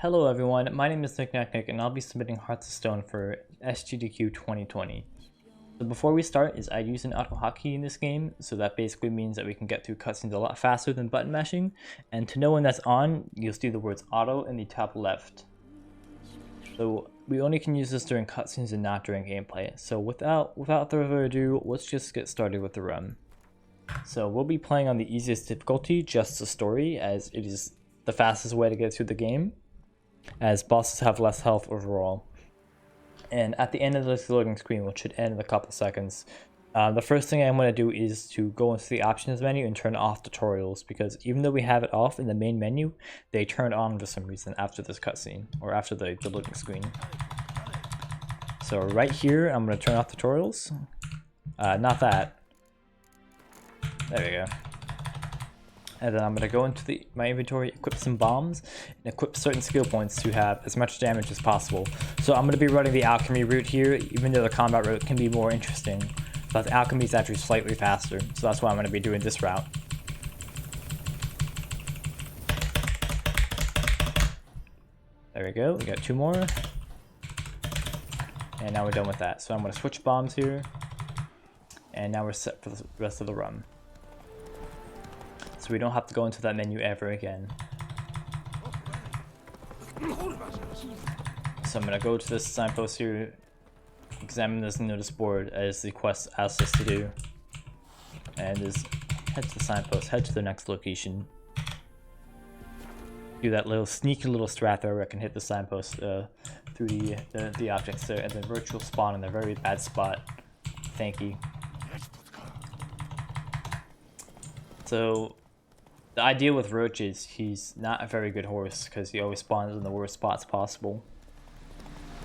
Hello everyone, my name is Nick and I'll be submitting Hearts of Stone for SGDQ 2020. So before we start, I use an auto hotkey in this game, so that basically means that we can get through cutscenes a lot faster than button mashing, and to know when that's on, you'll see the words auto in the top left. So we only can use this during cutscenes and not during gameplay, so without further ado, let's just get started with the run. So we'll be playing on the easiest difficulty, just the story, as it is the fastest way to get through the game, as bosses have less health overall. And at the end of this loading screen, which should end in a couple seconds, the first thing I'm going to do is to go into the options menu and turn off tutorials, because even though we have it off in the main menu, they turn on for some reason after this cutscene, or after the loading screen. So right here, I'm going to turn off tutorials. Not that. There we go. And then I'm going to go into my inventory, equip some bombs, and equip certain skill points to have as much damage as possible. So I'm going to be running the alchemy route here, even though the combat route can be more interesting. But the alchemy is actually slightly faster, so that's why I'm going to be doing this route. There we go, we got 2 more. And now we're done with that. So I'm going to switch bombs here. And now we're set for the rest of the run. So we don't have to go into that menu ever again. So I'm going to go to this signpost here, examine this notice board as the quest asks us to do, and just head to the signpost, head to the next location. Do that little sneaky little strat there where I can hit the signpost through the objects there, and then virtual spawn in a very bad spot. Thank you. So the idea with Roach is he's not a very good horse because he always spawns in the worst spots possible.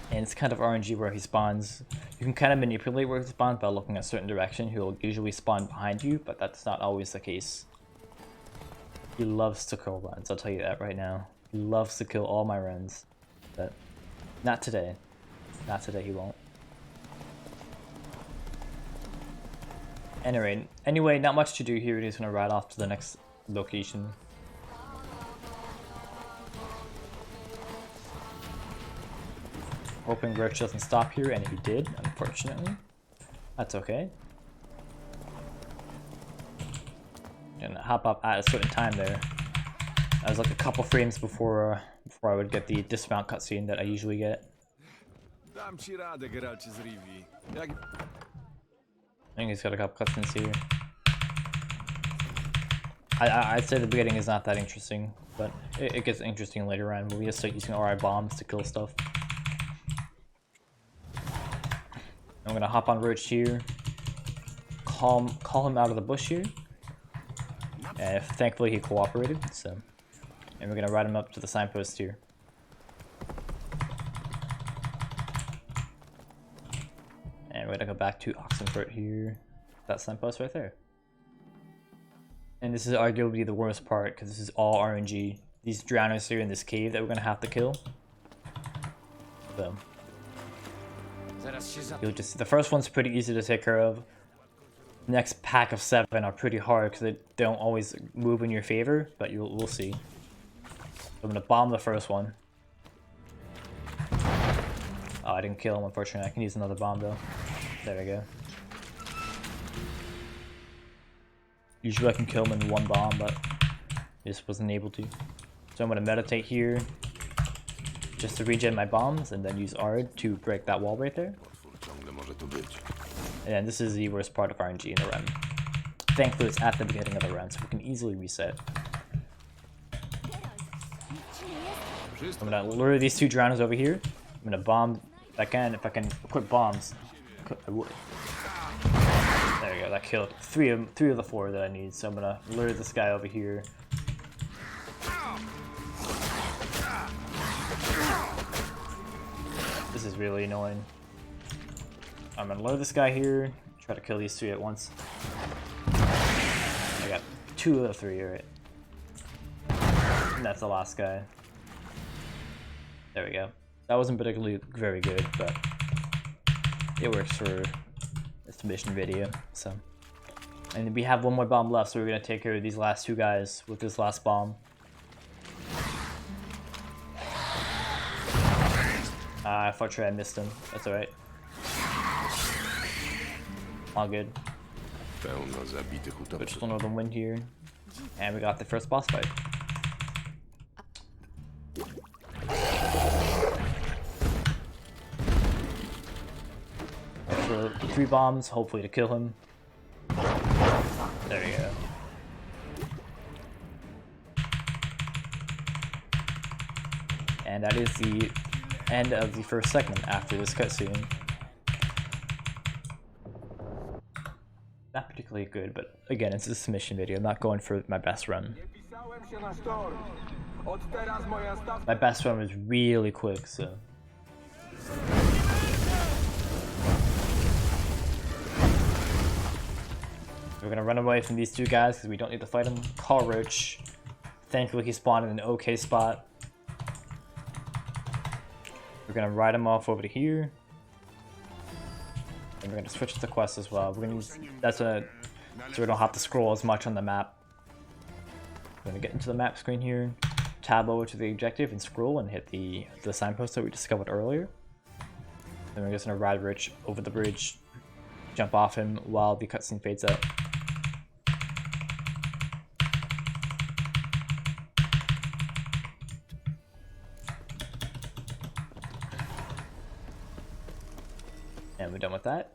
And it's kind of RNG where he spawns. You can kind of manipulate where he spawns by looking a certain direction. He'll usually spawn behind you, but that's not always the case. He loves to kill runs, I'll tell you that right now. He loves to kill all my runs. But not today. Not today he won't. Anyway, not much to do here. We're just going to ride off to the next location. Hoping Roach doesn't stop here, and he did, unfortunately. That's okay. Gonna hop up at a certain time there. That was like a couple frames before I would get the dismount cutscene that I usually get. I think he's got a couple cutscenes here. I'd say the beginning is not that interesting, but it gets interesting later on when we just start using RI bombs to kill stuff. I'm gonna hop on Roach here, call him out of the bush here, and thankfully he cooperated. So, and we're gonna ride him up to the signpost here. And we're gonna go back to Oxenfurt here, that signpost right there. And this is arguably the worst part because this is all RNG. These drowners here in this cave that we're gonna have to kill. So you'll just, the first one's pretty easy to take care of. The next pack of 7 are pretty hard because they don't always move in your favor, but we'll see. So I'm gonna bomb the first one. Oh, I didn't kill him, unfortunately. I can use another bomb though. There we go. Usually I can kill him in 1 bomb, but I just wasn't able to. So I'm going to meditate here just to regen my bombs and then use Ard to break that wall right there. And this is the worst part of RNG in the run. Thankfully it's at the beginning of the run, so we can easily reset. I'm going to lure these 2 drowners over here. I'm going to bomb if I can equip bombs. I would. There we go, that killed 3 of the 4 that I need, so I'm gonna lure this guy over here. This is really annoying. I'm gonna lure this guy here, try to kill these 3 at once. I got 2 of the 3, right? And that's the last guy. There we go. That wasn't particularly very good, but it works for this mission video. So, and we have 1 more bomb left, so we're gonna take care of these last 2 guys with this last bomb. Unfortunately I missed him. That's alright. All good. But just another win here. And we got the first boss fight. For 3 bombs, hopefully to kill him. There you go. And that is the end of the first segment after this cutscene. Not particularly good, but again, it's a submission video. I'm not going for my best run. My best run was really quick, so. We're gonna run away from these 2 guys because we don't need to fight them. Carl Roach. Thankfully, he spawned in an okay spot. We're gonna ride him off over to here. And we're gonna switch the quest as well. We're gonna use so we don't have to scroll as much on the map. We're gonna get into the map screen here, tab over to the objective and scroll and hit the signpost that we discovered earlier. Then we're just gonna ride Rich over the bridge, jump off him while the cutscene fades out. And we're done with that.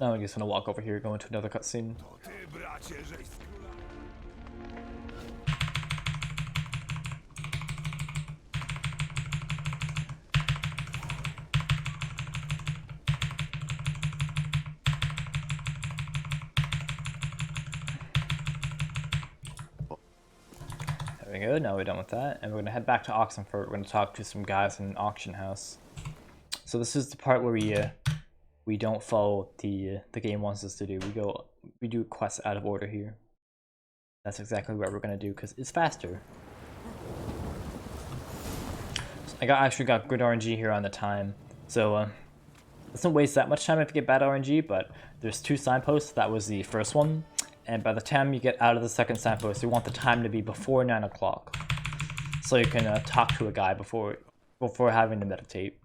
Now we're just gonna walk over here, go into another cutscene. There we go, now we're done with that. And we're gonna head back to Oxenford. We're gonna talk to some guys in an auction house. So this is the part where we don't follow the game wants us to do. We do quests out of order here. That's exactly what we're gonna do because it's faster. So I actually got good RNG here on the time, so let's not waste that much time if you get bad RNG. But there's 2 signposts. That was the first one, and by the time you get out of the second signpost, you want the time to be before 9 o'clock, so you can talk to a guy before having to meditate.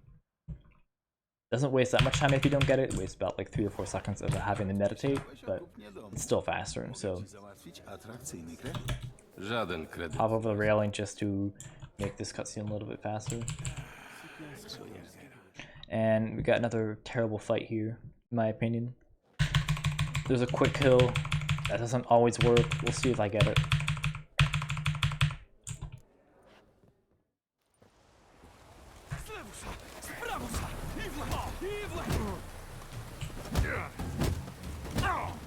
Doesn't waste that much time if you don't get it. It wastes about like 3 or 4 seconds of having to meditate, but it's still faster. So hop over the railing just to make this cutscene a little bit faster. And we got another terrible fight here, in my opinion. There's a quick kill that doesn't always work. We'll see if I get it.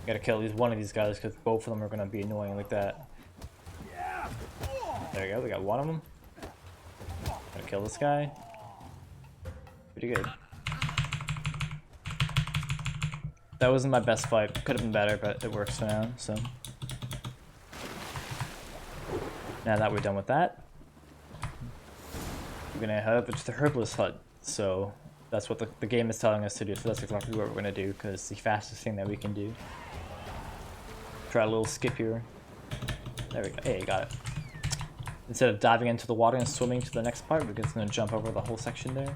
Gotta kill at least one of these guys because both of them are gonna be annoying like that. There we go, we got one of them. Gotta kill this guy. Pretty good. That wasn't my best fight. Could have been better, but it works for now, so. Now that we're done with that, we're gonna head over to the herbalist hut. So that's what the game is telling us to do, so that's exactly what we're gonna do because it's the fastest thing that we can do. Try a little skip here. There we go. Hey, got it. Instead of diving into the water and swimming to the next part, we're just gonna jump over the whole section there.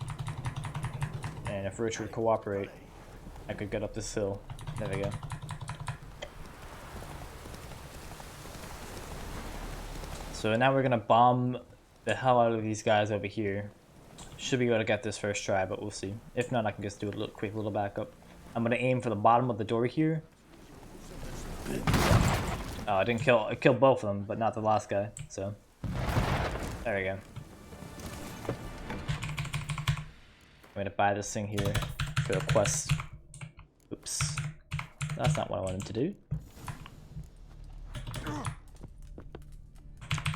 And if Rich would cooperate, I could get up this hill. There we go. So now we're gonna bomb the hell out of these guys over here. Should be able to get this first try, but we'll see. If not, I can just do a quick little backup. I'm gonna aim for the bottom of the door here. Oh, I killed both of them, but not the last guy, so. There we go. I'm gonna buy this thing here for a quest. Oops. That's not what I wanted to do.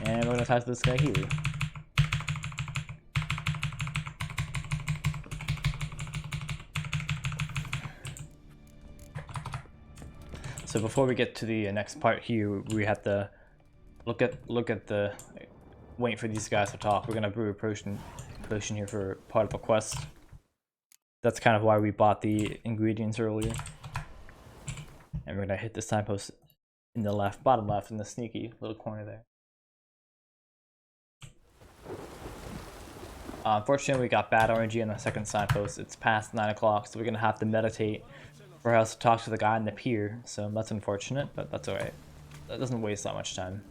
And we're gonna talk to this guy here. So before we get to the next part here, we have to look at the wait for these guys to talk. We're gonna brew a potion here for part of a quest. That's kind of why we bought the ingredients earlier. And we're gonna hit this signpost in the bottom left in the sneaky little corner there. Unfortunately, we got bad RNG on the second signpost. It's past 9 o'clock, so we're gonna have to meditate for us to talk to the guy in the pier. So that's unfortunate, but that's alright. That doesn't waste that much time.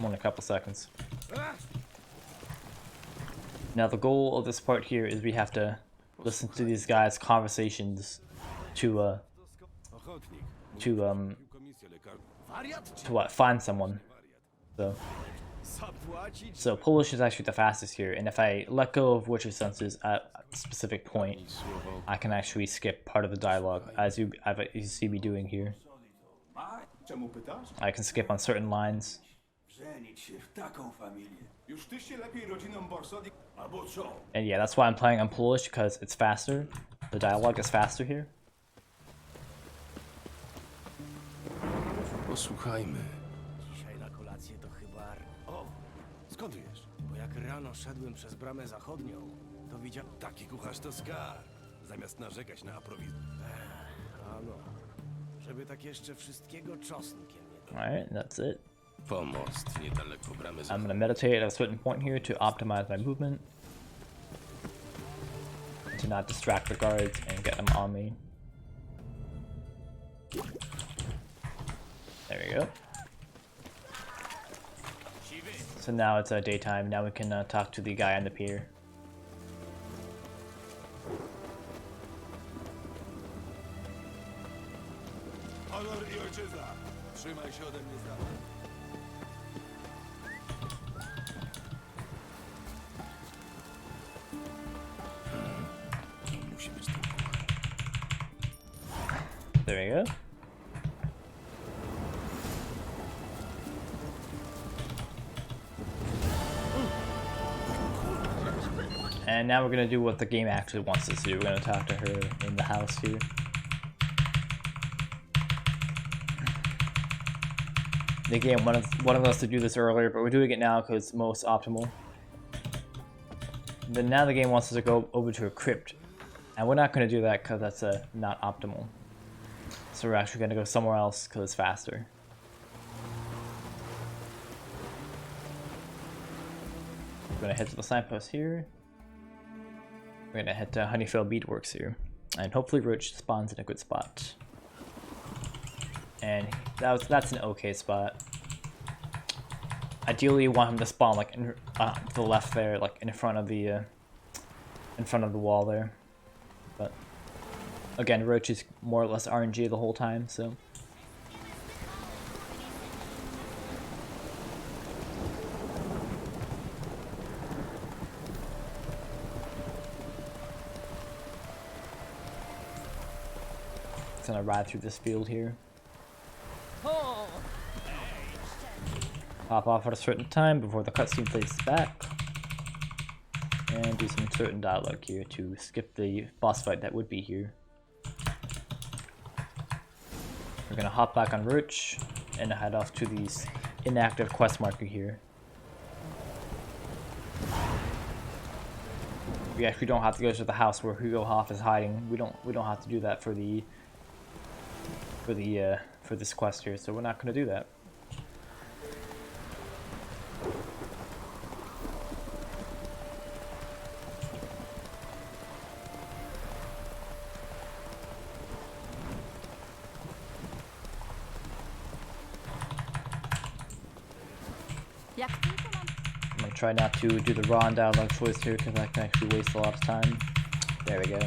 Only a couple seconds. Now the goal of this part here is we have to listen to these guys' conversations to what, find someone. So Polish is actually the fastest here, and if I let go of Witcher senses at a specific point, I can actually skip part of the dialogue, as you see me doing here. I can skip on certain lines. And yeah, that's why I'm playing on Polish, because it's faster. The dialogue is faster here. Posłuchajmy. Dzisiaj na kolację to chyba... O! Skąd wiesz? Bo jak rano szedłem przez bramę zachodnią, to widziałem... Taki kucharz to skarb. Zamiast narzekać na aprowizowanie. Ano. Żeby tak jeszcze wszystkiego czosnkiem nie... Alright, that's it. Pomost niedaleko bramy I'm gonna meditate at a certain point here to optimize my movement. To not distract the guards and get them on me. There we go. So now it's daytime. Now we can talk to the guy on the pier. There we go. And now we're gonna do what the game actually wants us to do. We're gonna talk to her in the house here. The game wanted us to do this earlier, but we're doing it now because it's most optimal. Then now the game wants us to go over to a crypt, and we're not gonna do that because that's not optimal. So we're actually gonna go somewhere else because it's faster. We're gonna head to the signpost here. We're gonna head to Honeyfield Beadworks here, and hopefully Roach spawns in a good spot. And that's an okay spot. Ideally, you want him to spawn like to the left there, like in front of the wall there. But again, Roach is more or less RNG the whole time, so. It's gonna ride through this field here. Pop off at a certain time before the cutscene plays back. And do some certain dialogue here to skip the boss fight that would be here. We're gonna hop back on Roach and head off to the inactive quest marker here. We actually don't have to go to the house where Hugo Hoff is hiding. We don't have to do that for this quest here, so we're not gonna do that. I'm gonna try not to do the raw dialogue choice here because I can actually waste a lot of time. There we go.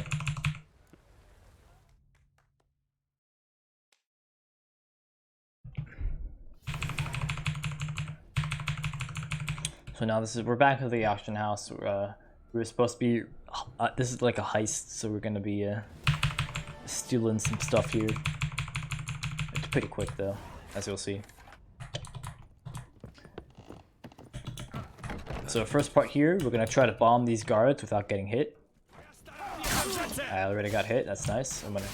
So now we're back at the auction house. We were supposed to be, this is like a heist, so we're gonna be stealing some stuff here. It's pretty quick though, as you'll see. So first part here, we're gonna try to bomb these guards without getting hit. I already got hit, that's nice. I'm gonna,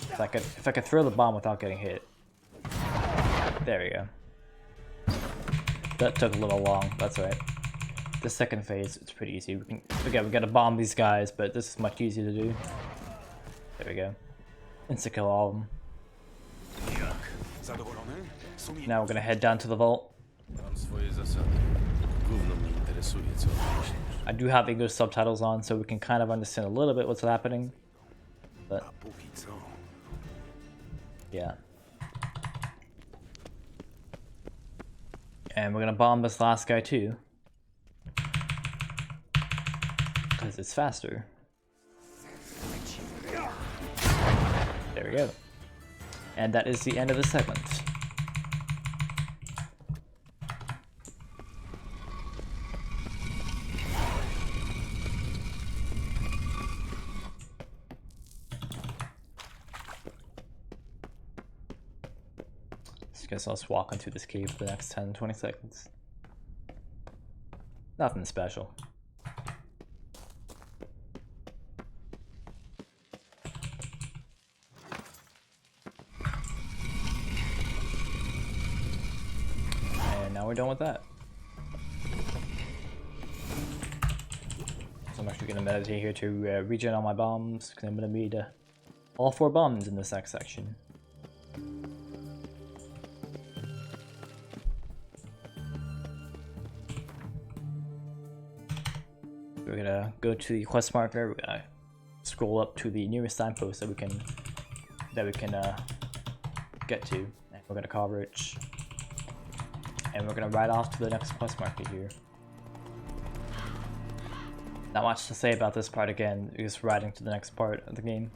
if I could throw the bomb without getting hit. There we go. That took a little long, that's right. The second phase, it's pretty easy. We gotta bomb these guys, but this is much easier to do. There we go. Insta-kill all of them. Now we're gonna head down to the vault. Gówno mnie interesuje, co myślisz. I do have English subtitles on, so we can kind of understand a little bit what's happening. But A póki co... yeah. And we're gonna bomb this last guy too. Because it's faster. There we go. And that is the end of the segment. So I guess I'll just walk into this cave for the next 10-20 seconds. Nothing special. Now we're done with that. So I'm actually going to meditate here to regen all my bombs, because I'm going to need all 4 bombs in this next section. We're going to go to the quest marker, we're going to scroll up to the nearest signpost that we can get to, and we're going to coverage. And we're gonna ride off to the next quest marker here. Not much to say about this part again, just riding to the next part of the game.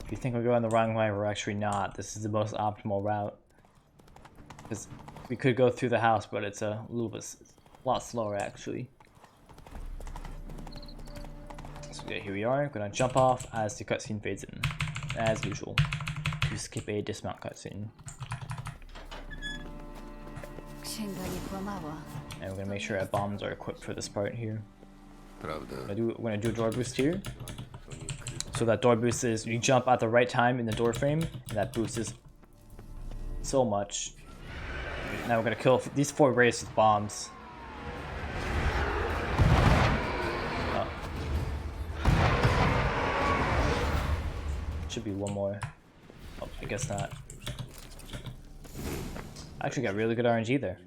If you think we're going the wrong way, we're actually not. This is the most optimal route. Because we could go through the house, but it's a lot slower actually. So yeah, here we are. Gonna jump off as the cutscene fades in, as usual, to skip a dismount cutscene. And we're gonna make sure our bombs are equipped for this part here. We're gonna do a door boost here. So that door boost is you jump at the right time in the door frame, and that boost is so much. Now we're gonna kill these 4 wraiths with bombs. Oh. Should be one more. Oh, I guess not. I actually got really good RNG there.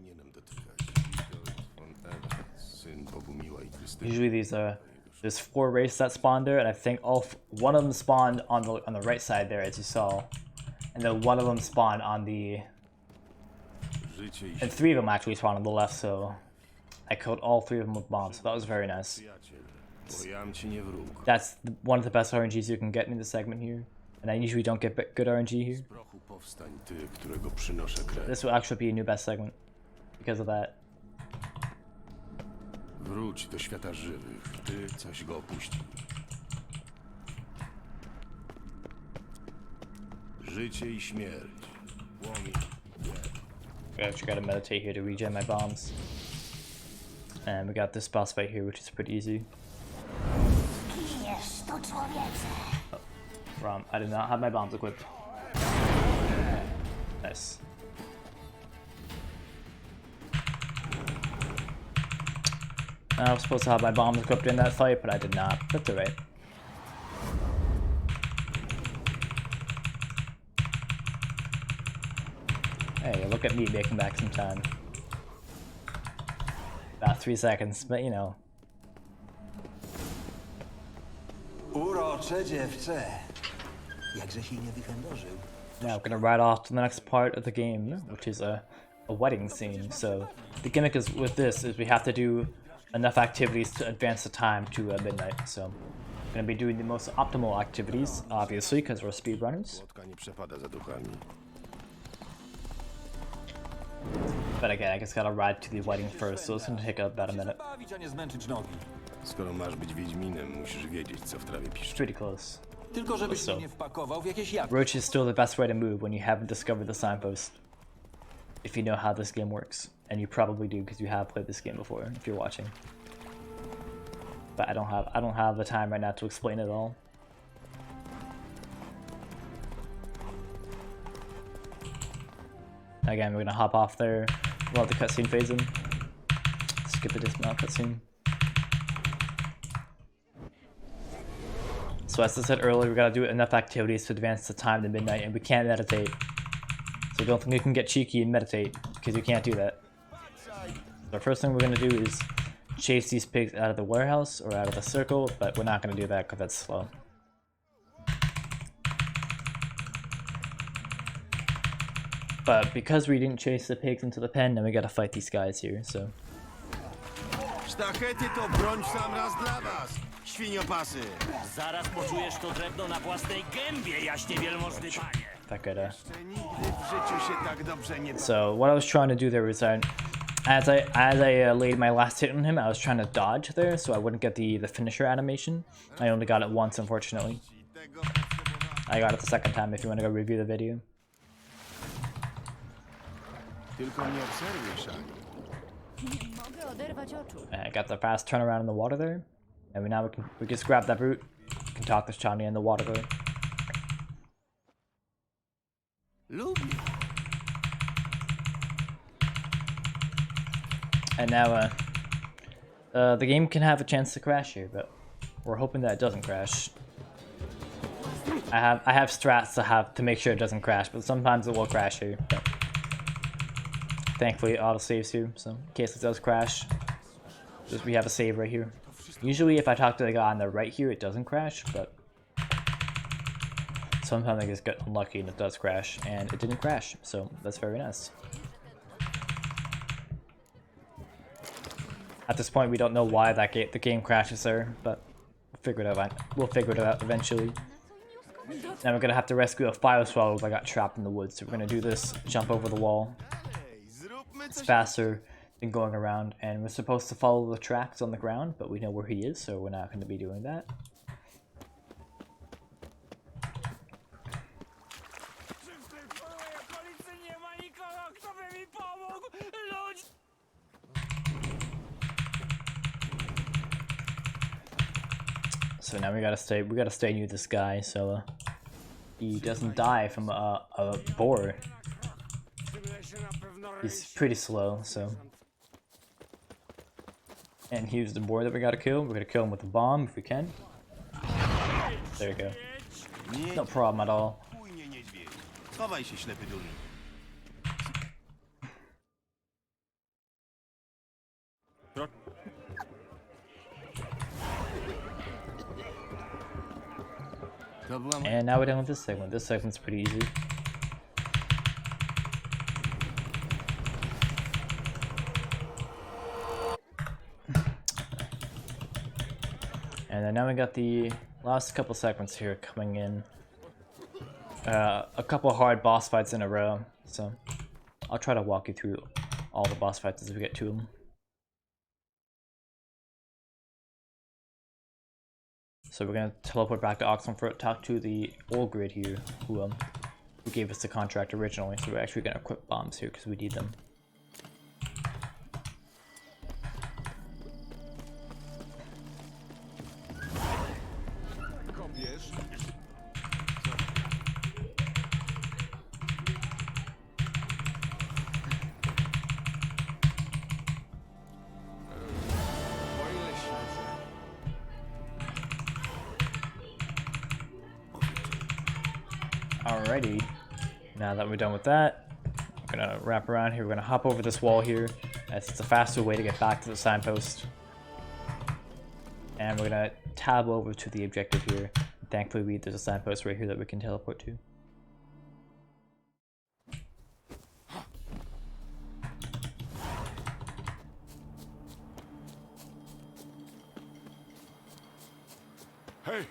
Usually there's 4 wraiths that spawn there, and I think one of them spawned on the right side there, as you saw, and then one of them spawned on the, and 3 of them actually spawned on the left. So I killed all 3 of them with bombs. So that was very nice. That's one of the best RNGs you can get in the segment here, and I usually don't get good RNG here. This will actually be a new best segment because of that. Wróć do świata żywych, ty coś go opuści. Życie I śmierć. I actually gotta meditate here to regen my bombs. And we got this boss fight here, which is pretty easy. Oh, wrong. I did not have my bombs equipped. Nice. I was supposed to have my bombs equipped in that fight, but I did not. That's alright. Hey, look at me making back some time. About 3 seconds, but you know. Urocze dziewczę. Jakże się nie wychędożył. Now we're gonna ride off to the next part of the game, which is a wedding scene. So the gimmick is with this is we have to do enough activities to advance the time to midnight. So I'm gonna be doing the most optimal activities, obviously, because we're speedrunners. But again, I just gotta ride to the wedding first, so it's gonna take about a minute. Skoro masz być Wiedźminem, musisz wiedzieć, co w trawie piszczy. Pretty close. Tylko żebyś mnie nie wpakował w jakieś jabłko. Roach is still the best way to move when you haven't discovered the signpost. if you know how this game works, and you probably do because you have played this game before if you're watching. But I don't have the time right now to explain it all. Again, we're gonna hop off there, let the cutscene phase in. Skip the dismount cutscene. So as I said earlier, we gotta do enough activities to advance the time to midnight, and we can't meditate. So don't think you can get cheeky and meditate, because you can't do that. So the first thing we're gonna do is chase these pigs out of the warehouse or out of the circle, but we're not gonna do that because that's slow. But because we didn't chase the pigs into the pen, then we gotta fight these guys here, so. Sztachety to broń w sam raz dla was, świniopasy. Zaraz poczujesz to drewno na własnej gębie, jaśnie wielmożny panie. That could, Jeszcze nigdy w życiu się tak dobrze nie So what I was trying to do there was as I laid my last hit on him, I was trying to dodge there so I wouldn't get the finisher animation. I only got it once, unfortunately. I got it the second time if you want to go review the video. Tylko nie obserwuj, Shani. Nie mogę oderwać oczu. I got the fast turnaround in the water there, and now we just grab that root. We can talk this Chani in the water there. Lubię. And now the game can have a chance to crash here, but we're hoping that it doesn't crash. I have strats to make sure it doesn't crash, but sometimes it will crash here. But thankfully, it auto saves here, so in case it does crash, just we have a save right here. Usually, if I talk to the guy on the right here, it doesn't crash, but sometimes I just get unlucky and it does crash, and it didn't crash, so that's very nice. At this point, we don't know why the game crashes there, but we'll figure it out eventually. Now we're gonna have to rescue a fire swallow that got trapped in the woods. So we're gonna do this, jump over the wall. It's faster than going around, and we're supposed to follow the tracks on the ground, but we know where he is, so we're not gonna be doing that. So now we gotta stay near this guy so he doesn't die from a boar. He's pretty slow, so. And here's the boar that we gotta kill. We're gonna kill him with a bomb if we can. There you go. No problem at all. Schowaj się, ślepy durny. And now we're done with this segment. This segment's pretty easy. And then now we got the last couple segments here coming in. A couple hard boss fights in a row. So I'll try to walk you through all the boss fights as we get to them. So we're gonna teleport back to Oxenford, talk to the old grid here, who gave us the contract originally. So we're actually gonna equip bombs here because we need them. Alrighty, now that we're done with that, we're gonna wrap around here. We're gonna hop over this wall here, as it's a faster way to get back to the signpost. And we're gonna tab over to the objective here. Thankfully, there's a signpost right here that we can teleport to. Hej,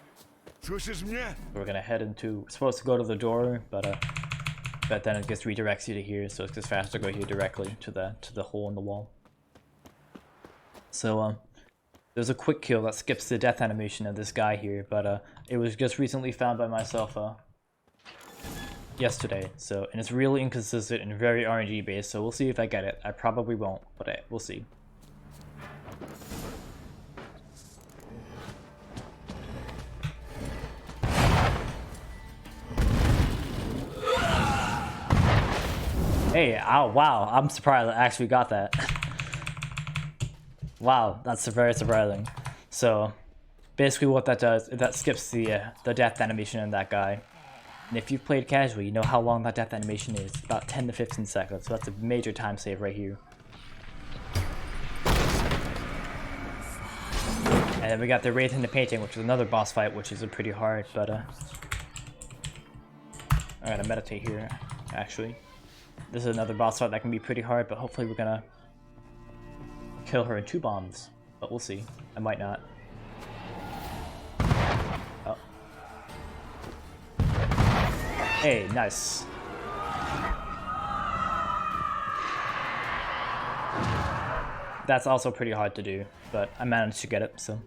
słyszysz mnie? We're gonna head into. We're supposed to go to the door, but then it just redirects you to here, so it's just faster to go here directly to the hole in the wall. So there's a quick kill that skips the death animation of this guy here, but it was just recently found by myself yesterday, so, and it's really inconsistent and very RNG based, so we'll see if I get it. I probably won't, but we'll see. Hey, oh wow, I'm surprised I actually got that. Wow, that's very surprising. So, basically what that does is that skips the death animation in that guy. And if you've played casually, you know how long that death animation is. About 10 to 15 seconds, so that's a major time save right here. And then we got the Wraith in the Painting, which is another boss fight, which is pretty hard, but I gotta meditate here, actually. This is another boss fight that can be pretty hard, but hopefully we're gonna kill her in 2 bombs. But we'll see. I might not. Oh. Hey, nice. That's also pretty hard to do, but I managed to get it, so.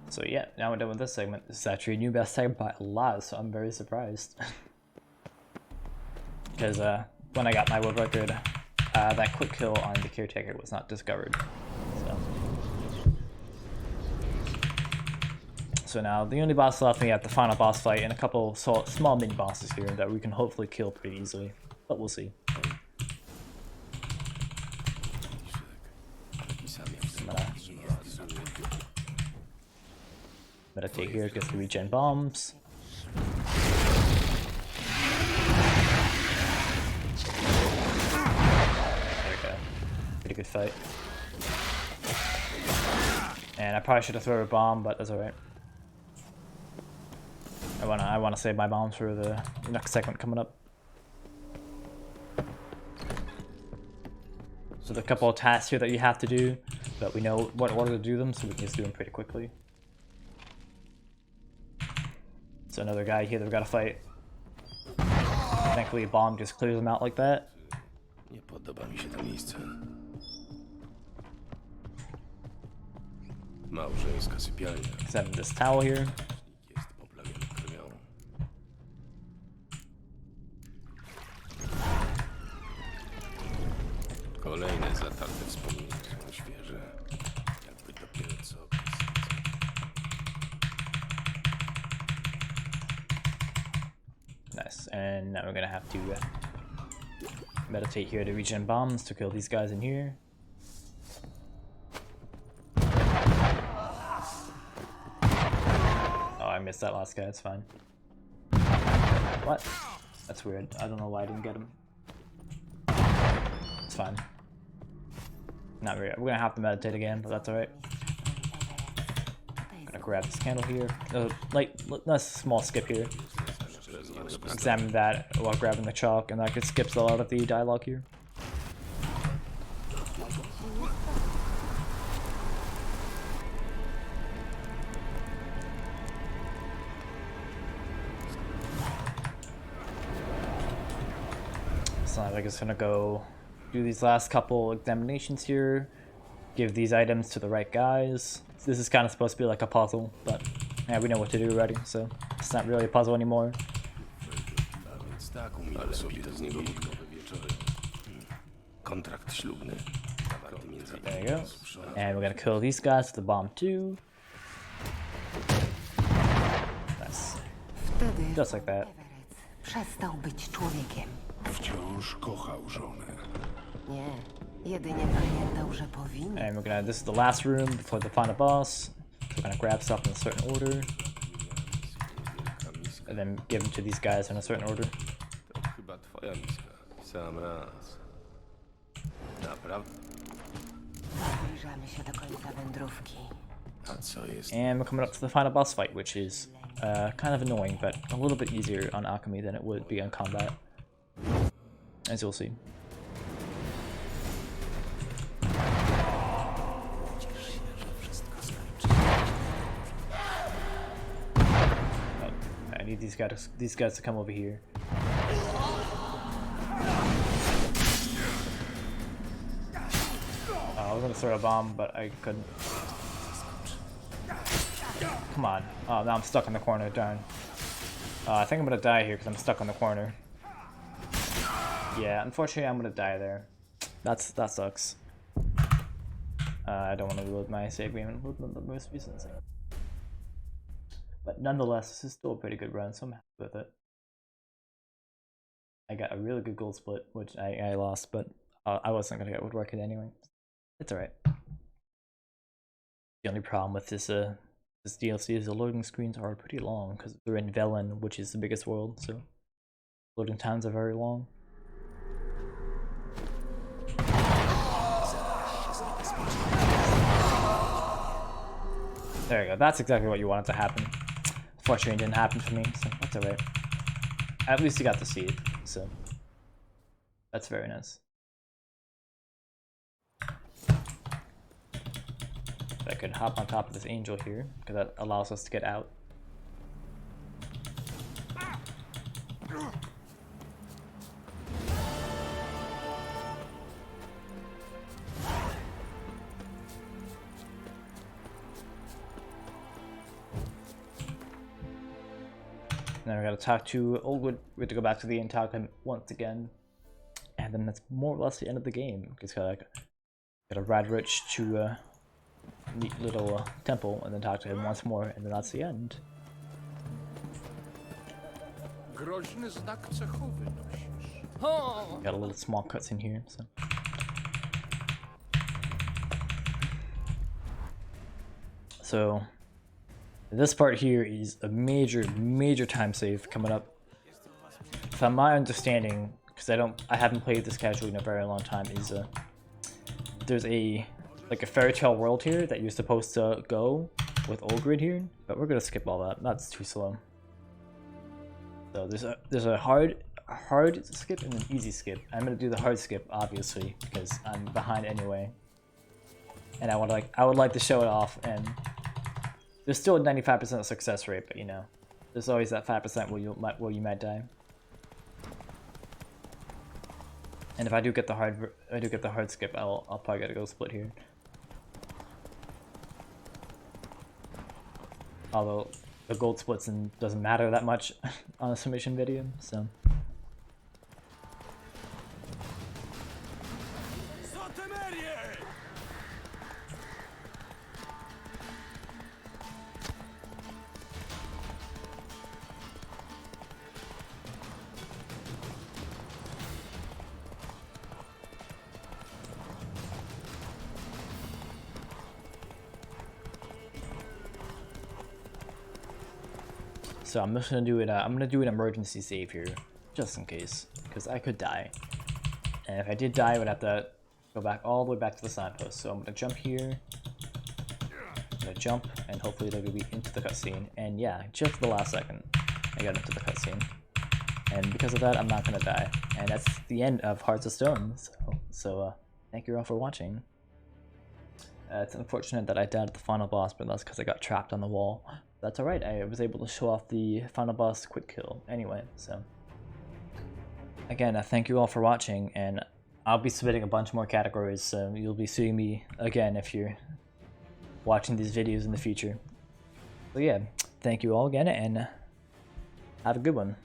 So yeah, now we're done with this segment. This is actually a new best segment by a lot, so I'm very surprised. Because when I got my world record, that quick kill on the Caretaker was not discovered. So now the only boss left, we have the final boss fight and a couple small mini bosses here that we can hopefully kill pretty easily, but we'll see. Meditate here, gets the regen bombs. There we go. Pretty good fight. And I probably should have thrown a bomb, but that's alright. I wanna save my bombs for the next segment coming up. So there's a couple of tasks here that you have to do, but we know what order to do them, so we can just do them pretty quickly. So another guy here that we've got to fight. Thankfully a bomb just clears them out like that. Nie podoba mi się to miejsce. Małżeńska sypialnia. Except this towel here. Jest poplamiony krwią. Kolejne zatarte wspomnienia są świeże. Jakby dopiero co. Nice, and now we're gonna have to meditate here to regen bombs to kill these guys in here. Oh, I missed that last guy, it's fine. What? That's weird. I don't know why I didn't get him. It's fine. Not really. We're gonna have to meditate again, but that's alright. Gonna grab this candle here. That's a small skip here. Examine that while grabbing the chalk, and that skips a lot of the dialogue here. So I guess gonna go do these last couple examinations here, give these items to the right guys. This is kind of supposed to be like a puzzle, but yeah, we know what to do already, so it's not really a puzzle anymore. Ale sobie to z niego nikowe wieczory. Kontrakt ślubny. Zawarty między There you go. And we're gonna kill these guys with the bomb too. Nice. Wtedy Just like that. przestał być człowiekiem. Wciąż kochał żonę. Nie, jedynie pamiętał, że powinien. And we're gonna, this is the last room before the final boss. So we're gonna grab stuff in a certain order. And then give them to these guys in a certain order. To chyba twoja miska. Sam raz. Naprawdę? Zbliżamy się do końca wędrówki. A co jest? And we're coming up to the final boss fight, which is kind of annoying, but a little bit easier on Alchemy than it would be on combat, as you'll see. need these guys to come over here. I was gonna throw a bomb, but I couldn't. Come on. Oh, now I'm stuck in the corner. Darn. I think I'm gonna die here because I'm stuck in the corner. Yeah, unfortunately, I'm gonna die there. That sucks. I don't want to reload my save game and load the most recent thing. But nonetheless, this is still a pretty good run, so I'm happy with it. I got a really good gold split, which I lost, but I wasn't gonna get woodworking anyway. It's alright. The only problem with this this DLC is the loading screens are pretty long because they're in Velen, which is the biggest world, so loading times are very long. There you go. That's exactly what you wanted to happen. Unfortunately, it didn't happen for me, so that's alright. At least you got to see it, so that's very nice. I could hop on top of this angel here, because that allows us to get out. Now we gotta talk to Oldwood. We have to go back to the inn, talk to him once again, and then that's more or less the end of the game. Just gotta ride Rich to a neat little temple, and then talk to him once more, and then that's the end. Groźny znak cechowy nosisz. Got a little small cutscene here, so. So this part here is a major time save coming up. From my understanding, because I haven't played this casually in a very long time, is there's a fairy tale world here that you're supposed to go with Olgrid here, but we're gonna skip all that. That's too slow. So there's a hard skip and an easy skip. I'm gonna do the hard skip obviously because I'm behind anyway, and I would like to show it off. And there's still a 95% success rate, but you know, there's always that 5% where you might die. And if I do get the hard skip, I'll probably gotta go split here. Although the gold splits doesn't matter that much on a submission video, so. So I'm just gonna do it. I'm gonna do an emergency save here, just in case, because I could die. And if I did die, I would have to go back all the way back to the signpost. So I'm gonna jump here. I'm gonna jump, and hopefully they're gonna be into the cutscene. And yeah, just the last second, I got into the cutscene. And because of that, I'm not gonna die. And that's the end of Hearts of Stone. So thank you all for watching. It's unfortunate that I died at the final boss, but that's because I got trapped on the wall. That's alright, I was able to show off the final boss quick kill anyway, so. Again, thank you all for watching, and I'll be submitting a bunch more categories, so you'll be seeing me again if you're watching these videos in the future. So yeah, thank you all again, and have a good one.